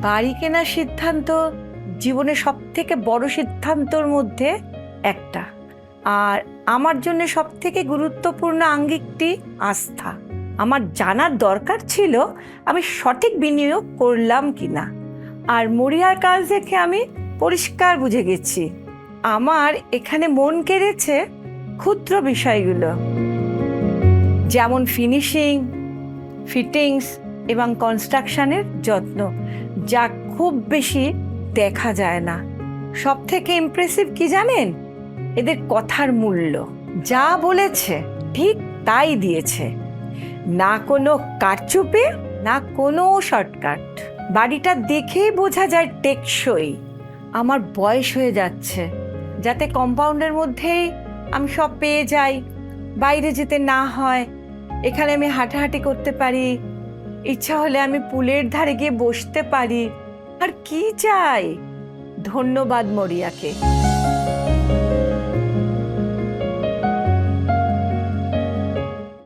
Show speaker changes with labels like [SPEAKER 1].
[SPEAKER 1] গাড়ি কেনার সিদ্ধান্ত জীবনের সবথেকে বড় সিদ্ধান্তর মধ্যে একটা। আর আমার জন্য সবথেকে গুরুত্বপূর্ণ আঙ্গিকটি আস্থা। আমার জানার দরকার ছিল আমি সঠিক বিনিয়োগ করলাম কিনা। আর মরিয়ার কাজ দেখে আমি পরিষ্কার বুঝে গেছি আমার এখানে মন কেড়েছে ক্ষুদ্র বিষয়গুলো, যেমন ফিনিশিং, ফিটিংস এবং কনস্ট্রাকশনের যত্ন, যা খুব বেশি দেখা যায় না। সব থেকে ইমপ্রেসিভ কি জানেন? এদের কথার মূল্য। যা বলেছে ঠিক তাই দিয়েছে, না কোনো কারচুপি, না কোনো শর্টকাট। বাড়িটা দেখেই বোঝা যায় টেকসই। আমার বয়স হয়ে যাচ্ছে, যাতে কম্পাউন্ডের মধ্যেই আমি সব পেয়ে যাই, বাইরে যেতে না হয়। এখানে আমি হাঁটাহাঁটি করতে পারি, ইচ্ছা হলে আমি পুলের ধারে গিয়ে বসতে পারি। আর কি চাই? ধন্যবাদ মরিয়াকে।